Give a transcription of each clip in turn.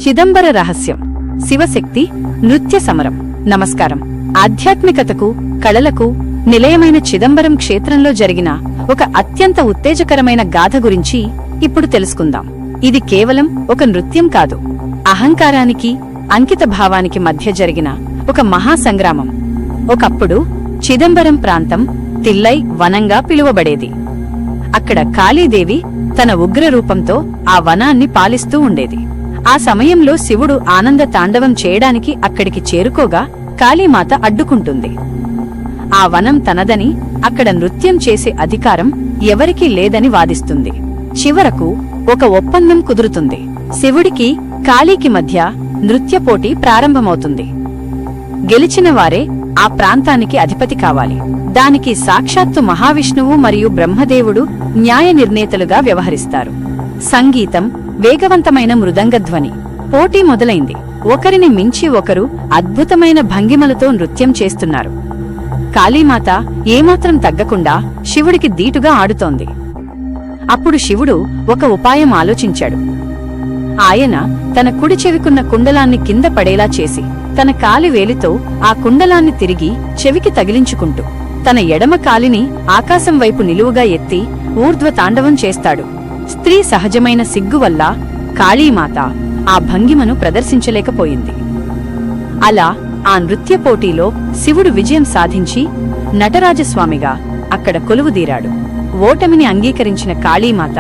చిదంబర రహస్యం, శివశక్తి నృత్య సమరం. నమస్కారం. ఆధ్యాత్మికతకు, కళలకు నిలయమైన చిదంబరం క్షేత్రంలో జరిగిన ఒక అత్యంత ఉత్తేజకరమైన గాథ గురించి ఇప్పుడు తెలుసుకుందాం. ఇది కేవలం ఒక నృత్యం కాదు, అహంకారానికి, అంకిత భావానికి మధ్య జరిగిన ఒక మహాసంగ్రామం. ఒకప్పుడు చిదంబరం ప్రాంతం తిల్లై వనంగా పిలువబడేది. అక్కడ కాళీదేవి తన ఉగ్రరూపంతో ఆ వనాన్ని పాలిస్తూ ఉండేది. ఆ సమయంలో శివుడు ఆనంద తాండవం చేయడానికి అక్కడికి చేరుకోగా కాళీమాత అడ్డుకుంటుంది. ఆ వనం తనదని, అక్కడ నృత్యం చేసే అధికారం ఎవరికీ లేదని వాదిస్తుంది. చివరకు ఒక ఒప్పందం కుదురుతుంది. శివుడికి, కాళీకి మధ్య నృత్య పోటీ ప్రారంభమవుతుంది. గెలిచిన వారే ఆ ప్రాంతానికి అధిపతి కావాలి. దానికి సాక్షాత్తు మహావిష్ణువు మరియు బ్రహ్మదేవుడు న్యాయ నిర్ణేతలుగా వ్యవహరిస్తారు. సంగీతం, వేగవంతమైన మృదంగధ్వని. పోటీ మొదలైంది. ఒకరిని మించి ఒకరు అద్భుతమైన భంగిమలతో నృత్యం చేస్తున్నారు. కాళీమాత ఏమాత్రం తగ్గకుండా శివుడికి దీటుగా ఆడుతోంది. అప్పుడు శివుడు ఒక ఉపాయం ఆలోచించాడు. ఆయన తన కుడి చెవికున్న కుండలాన్ని కింద పడేలా చేసి తన కాలి వేలితో ఆ కుండలాన్ని తిరిగి చెవికి తగిలించుకుంటూ తన ఎడమ కాలిని ఆకాశం వైపు నిలువుగా ఎత్తి ఊర్ధ్వ తాండవం చేస్తాడు. స్త్రీ సహజమైన సిగ్గు వల్ల కాళీమాత ఆ భంగిమను ప్రదర్శించలేకపోయింది. అలా ఆ నృత్య పోటీలో శివుడు విజయం సాధించి నటరాజస్వామిగా అక్కడ కొలువుదీరాడు. ఓటమిని అంగీకరించిన కాళీమాత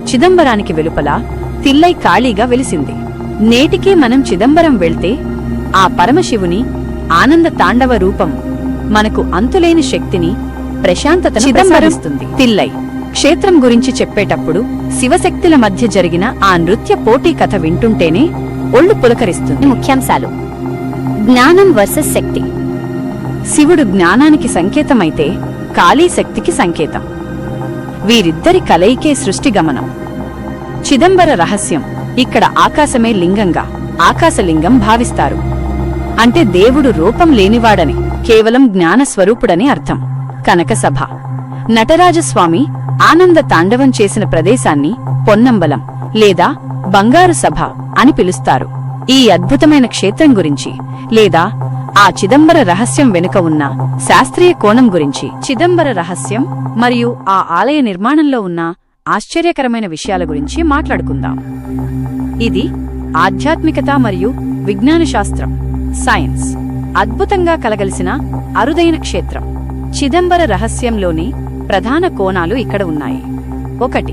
చిదంబరానికి వెలుపల తిల్లై కాళీగా వెలిసింది. నేటికీ మనం చిదంబరం వెళ్తే ఆ పరమశివుని ఆనంద తాండవ రూపం మనకు అంతులేని శక్తిని, ప్రశాంతతను ప్రసాదిస్తుంది. తిల్లై క్షేత్రం గురించి చెప్పేటప్పుడు శివశక్తుల మధ్య జరిగిన ఆ నృత్య పోటీ కథ వింటుంటేనే ఒళ్ళు పులకరిస్తుంది. ముఖ్యాంశాలు: జ్ఞానం వర్సెస్ శక్తి. శివుడు జ్ఞానానికి సంకేతమైతే కాళీ శక్తికి సంకేతం. వీరిద్దరి కలయికే సృష్టి గమనం. చిదంబర రహస్యం. ఇక్కడ ఆకాశమే లింగంగా, ఆకాశలింగం భావిస్తారు. అంటే దేవుడు రూపం లేనివాడని, కేవలం జ్ఞానస్వరూపుడని అర్థం. కనకసభ. నటరాజస్వామి ఆనంద తాండవం చేసిన ప్రదేశాన్ని పొన్నంబలం లేదా బంగారు సభ అని పిలుస్తారు. ఈ అద్భుతమైన క్షేత్రం గురించి, లేదా ఆ చిదంబర రహస్యం వెనుక ఉన్న శాస్త్రీయ కోణం గురించి, చిదంబర రహస్యం మరియు ఆ ఆలయ నిర్మాణంలో ఉన్న ఆశ్చర్యకరమైన విషయాల గురించి మాట్లాడుకుందాం. ఇది ఆధ్యాత్మికత మరియు విజ్ఞాన శాస్త్రం, సైన్స్ అద్భుతంగా కలగలిసిన అరుదైన క్షేత్రం. చిదంబర రహస్యంలోని ప్రధాన కోణాలు ఇక్కడ ఉన్నాయి. 1.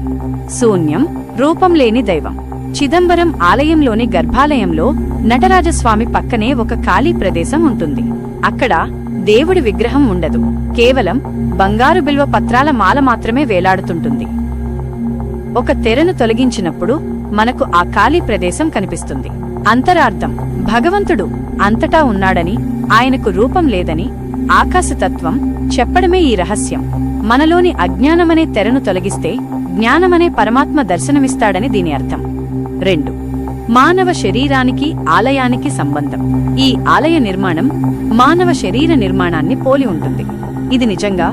శూన్యం, రూపం లేని దైవం. చిదంబరం ఆలయంలోని గర్భాలయంలో నటరాజస్వామి పక్కనే ఒక ఖాళీ ప్రదేశం ఉంటుంది. అక్కడ దేవుడి విగ్రహం ఉండదు. కేవలం బంగారు బిల్వ పత్రాల మాల మాత్రమే వేలాడుతుంటుంది. ఒక తెరను తొలగించినప్పుడు మనకు ఆ ఖాళీ ప్రదేశం కనిపిస్తుంది. అంతరార్థం: భగవంతుడు అంతటా ఉన్నాడని, ఆయనకు రూపం లేదని ఆకాశతత్వం చెప్పడమే ఈ రహస్యం. మనలోని అజ్ఞానమనే తెరను తొలగిస్తే జ్ఞానమనే పరమాత్మ దర్శనమిస్తాడని దీని అర్థం. 2. మానవ శరీరానికి, ఆలయానికి సంబంధం. ఈ ఆలయ నిర్మాణం మానవ శరీర నిర్మాణాన్ని పోలి ఉంటుంది. ఇది నిజంగా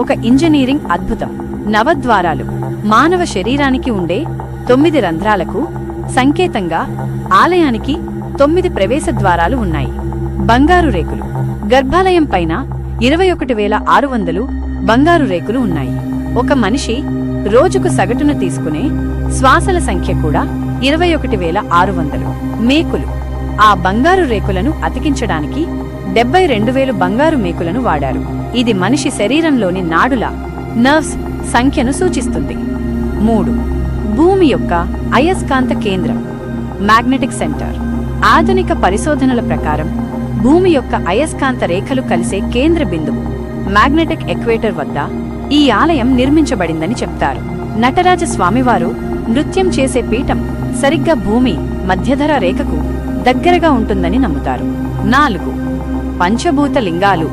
ఒక ఇంజనీరింగ్ అద్భుతం. నవద్వారాలు. మానవ శరీరానికి ఉండే 9 రంధ్రాలకు సంకేతంగా ఆలయానికి 9 ప్రవేశ ద్వారాలు ఉన్నాయి. బంగారు రేకులు. గర్భాలయం పైన 21,600 బంగారు రేకులు ఉన్నాయి. ఒక మనిషి రోజుకు సగటును తీసుకునే శ్వాసల సంఖ్య కూడా 21,600. మేకులు. ఆ బంగారు రేకులను అతికించడానికి 72,000 బంగారు మేకులను వాడారు. ఇది మనిషి శరీరంలోని నాడుల, నర్వ్స్ సంఖ్యను సూచిస్తుంది. 3. భూమి యొక్క అయస్కాంత కేంద్రం, మ్యాగ్నెటిక్ సెంటర్. ఆధునిక పరిశోధనల ప్రకారం భూమి యొక్క అయస్కాంత రేఖలు కలిసే కేంద్ర బిందువు, మ్యాగ్నెటిక్ ఎక్వేటర్ వద్ద ఈ ఆలయం నిర్మించబడిందని చెప్తారు. నటరాజస్వామివారు నృత్యం చేసే పీఠం సరిగ్గా భూమి మధ్యధర రేఖకు దగ్గరగా ఉంటుందని నమ్ముతారు. 4. పంచభూత లింగాలు.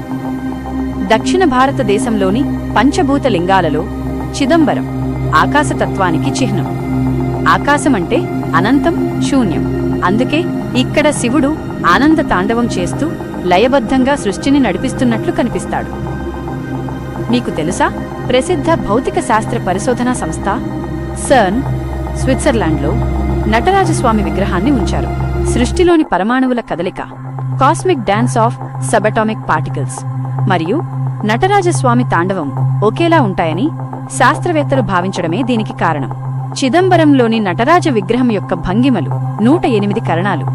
దక్షిణ భారతదేశంలోని పంచభూత లింగాలలో చిదంబరం ఆకాశతత్వానికి చిహ్నం. ఆకాశమంటే అనంతం, శూన్యం. అందుకే ఇక్కడ శివుడు ఆనంద తాండవం చేస్తూ లయబద్ధంగా సృష్టిని నడిపిస్తున్నట్లు కనిపిస్తాడు. మీకు తెలుసా, ప్రసిద్ధ భౌతిక శాస్త్ర పరిశోధనా సంస్థ సెర్న్ స్విట్జర్లాండ్లో నటరాజస్వామి విగ్రహాన్ని ఉంచారు. సృష్టిలోని పరమాణువుల కదలిక, cosmic dance of subatomic particles, మరియు నటరాజస్వామి తాండవం ఒకేలా ఉంటాయని శాస్త్రవేత్తలు భావించడమే దీనికి కారణం. చిదంబరంలోని నటరాజ విగ్రహం యొక్క భంగిమలు 108 కరణాలు.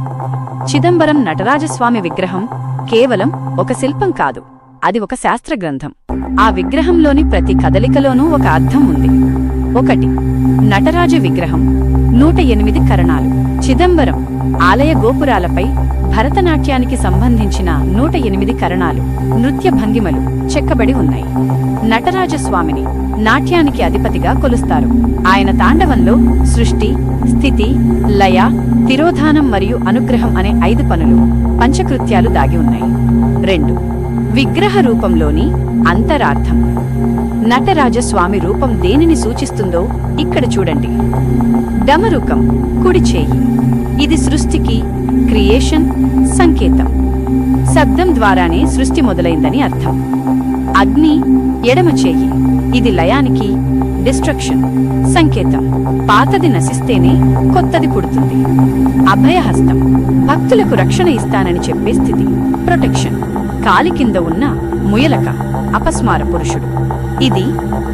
చిదంబరం నటరాజస్వామి విగ్రహం కేవలం ఒక శిల్పం కాదు, అది ఒక శాస్త్ర గ్రంథం. ఆ విగ్రహంలోని ప్రతి కదలికలోనూ ఒక అర్థం ఉంది. 1. నటరాజ విగ్రహం 108 కరణాలు. చిదంబరం ఆలయ గోపురాలపై భరతనాట్యానికి సంబంధించిన 108 కరణాలు, నృత్య భంగిమలు చెక్కబడి ఉన్నాయి. నటరాజస్వామిని నాట్యానికి అధిపతిగా కొలుస్తారు. ఆయన తాండవంలో సృష్టి, స్థితి, లయ, తిరోధానం మరియు అనుగ్రహం అనే 5 పనులు, పంచకృత్యాలు దాగి ఉన్నాయి. 2. విగ్రహ రూపంలోని అంతరార్థం. నటరాజస్వామి రూపం దేనిని సూచిస్తుందో ఇక్కడ చూడండి. డమరుకం కుడి చేయి, ఇది సృష్టికి, క్రియేషన్ సంకేతం. శబ్దం ద్వారానే సృష్టి మొదలైందని అర్థం. అగ్ని ఎడమ చేయి, ఇది లయానికి, డిస్ట్రక్షన్ సంకేతం. పాతది నశిస్తేనే కొత్తది పుడుతుంది. అభయహస్తం భక్తులకు రక్షణ ఇస్తానని చెప్పే స్థితి, ప్రొటెక్షన్. కాలి కింద ఉన్న ముయలక అపస్మార పురుషుడు, ఇది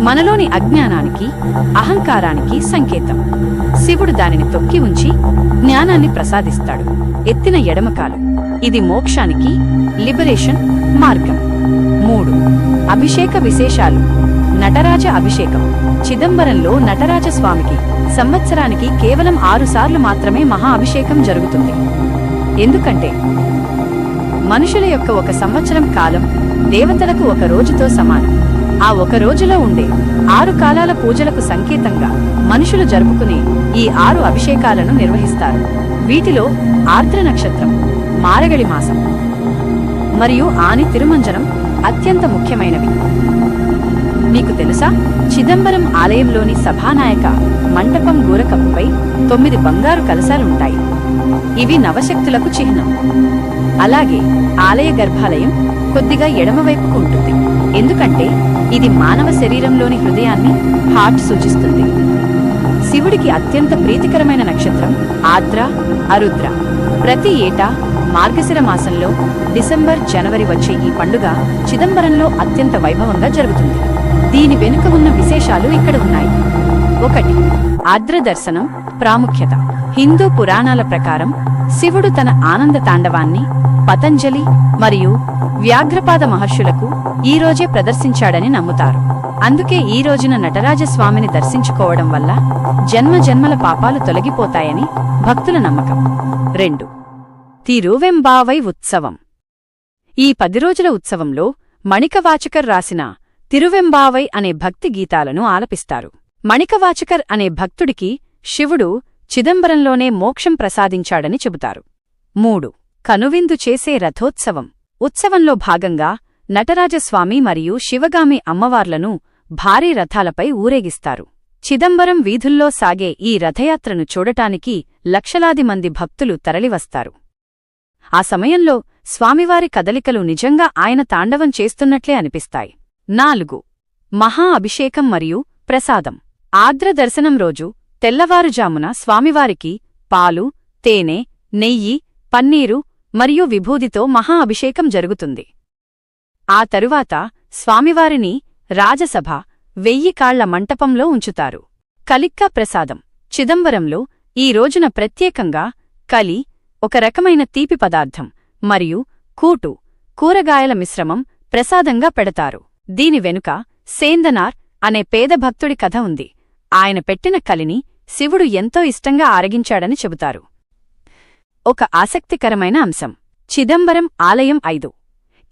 మనలోని అజ్ఞానానికి, అహంకారానికి సంకేతం. శివుడు దానిని తొక్కి ఉంచి జ్ఞానాన్ని ప్రసాదిస్తాడు. ఎత్తిన ఎడమకాలు, ఇది మోక్షానికి, లిబరేషన్ మార్గం. 3. అభిషేక విశేషాలు. నటరాజ అభిషేకం. చిదంబరంలో నటరాజస్వామికి సంవత్సరానికి కేవలం 6 సార్లు మాత్రమే మహా అభిషేకం జరుగుతుంది. ఎందుకంటే మనుషుల యొక్క ఒక సంవత్సరం కాలం దేవతలకు ఒక రోజుతో సమానం. ఆ ఒక రోజులో ఉండే 6 కాలాల పూజలకు సంకేతంగా మనుషులు జరుపుకునే ఈ 6 అభిషేకాలను నిర్వహిస్తారు. వీటిలో ఆర్ద్ర నక్షత్రం, మారగళి మాసం మరియు ఆని తిరుమంజనం అత్యంత ముఖ్యమైనవి. మీకు తెలుసా, చిదంబరం ఆలయంలోని సభానాయక మంటపం గోరకప్పుపై 9 బంగారు కలశాలుంటాయి. ఇవి నవశక్తులకు చిహ్నం. అలాగే ఆలయ గర్భాలయం కొద్దిగా ఎడమవైపుకు ఉంటుంది, ఎందుకంటే ఇది మానవ శరీరంలోని హృదయాన్ని, హార్ట్ సూచిస్తుంది. శివుడికి అత్యంత ప్రీతికరమైన నక్షత్రం ఆర్ద్ర, అరుద్ర. ప్రతి ఏటా మార్గశిర మాసంలో డిసెంబర్, జనవరి వచ్చే ఈ పండుగ చిదంబరంలో అత్యంత వైభవంగా జరుగుతుంది. దీని వెనుక ఉన్న విశేషాలు ఇక్కడ ఉన్నాయి. 1. ఆర్ద్ర దర్శనం ప్రాముఖ్యత. హిందూ పురాణాల ప్రకారం శివుడు తన ఆనంద తాండవాన్ని పతంజలి మరియు వ్యాఘ్రపాద మహర్షులకు ఈ రోజే ప్రదర్శించాడని నమ్ముతారు. అందుకే ఈ రోజున నటరాజస్వామిని దర్శించుకోవడం వల్ల జన్మ జన్మల పాపాలు తొలగిపోతాయని భక్తుల నమ్మకం. 2. తిరువెంబావై ఉత్సవం. ఈ 10 రోజుల ఉత్సవంలో మణికవాచకర్ రాసిన తిరువెంబావై అనే భక్తి గీతాలను ఆలపిస్తారు. మణికవాచకర్ అనే భక్తుడికి శివుడు చిదంబరంలోనే మోక్షం ప్రసాదించాడని చెబుతారు. 3. కనువిందు చేసే రథోత్సవం. ఉత్సవంలో భాగంగా నటరాజస్వామి మరియు శివగామి అమ్మవార్లను భారీ రథాలపై ఊరేగిస్తారు. చిదంబరం వీధుల్లో సాగే ఈ రథయాత్రను చూడటానికి లక్షలాది మంది భక్తులు తరలివస్తారు. ఆ సమయంలో స్వామివారి కదలికలు నిజంగా ఆయన తాండవం చేస్తున్నట్లే అనిపిస్తాయి. 4. మహా అభిషేకం మరియు ప్రసాదం. ఆర్ద్ర దర్శనం రోజు తెల్లవారుజామున స్వామివారికి పాలు, తేనె, నెయ్యి, పన్నీరు మరియు విభూదితో మహా అభిషేకం జరుగుతుంది. ఆ తరువాత స్వామివారిని రాజసభ 1000 కాళ్ల మంటపంలో ఉంచుతారు. కలిక్క ప్రసాదం. చిదంబరంలో ఈ రోజున ప్రత్యేకంగా కలి, ఒక రకమైన తీపి పదార్థం, మరియు కూటు, కూరగాయల మిశ్రమం ప్రసాదంగా పెడతారు. దీని వెనుక సేందనార్ అనే పేద భక్తుడి కథ ఉంది. ఆయన పెట్టిన కలిని శివుడు ఎంతో ఇష్టంగా ఆరగించాడని చెబుతారు. ఒక ఆసక్తికరమైన అంశం. చిదంబరం ఆలయం 5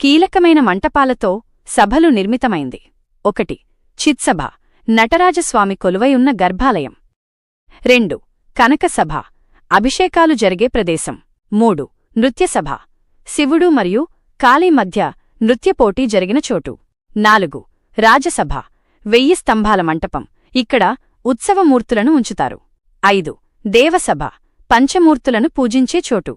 కీలకమైన మంటపాలతో సభలు నిర్మితమైంది. 1. చిత్సభ, నటరాజస్వామి కొలువై ఉన్న గర్భాలయం. 2. కనకసభ, అభిషేకాలు జరిగే ప్రదేశం. 3. నృత్యసభ, శివుడు మరియు కాళీ మధ్య నృత్యపోటీ జరిగిన చోటు. 4. రాజసభ, 1000 స్తంభాల మంటపం, ఇక్కడ ఉత్సవమూర్తులను ఉంచుతారు. 5. దేవసభ, పంచమూర్తులను పూజించే చోటు.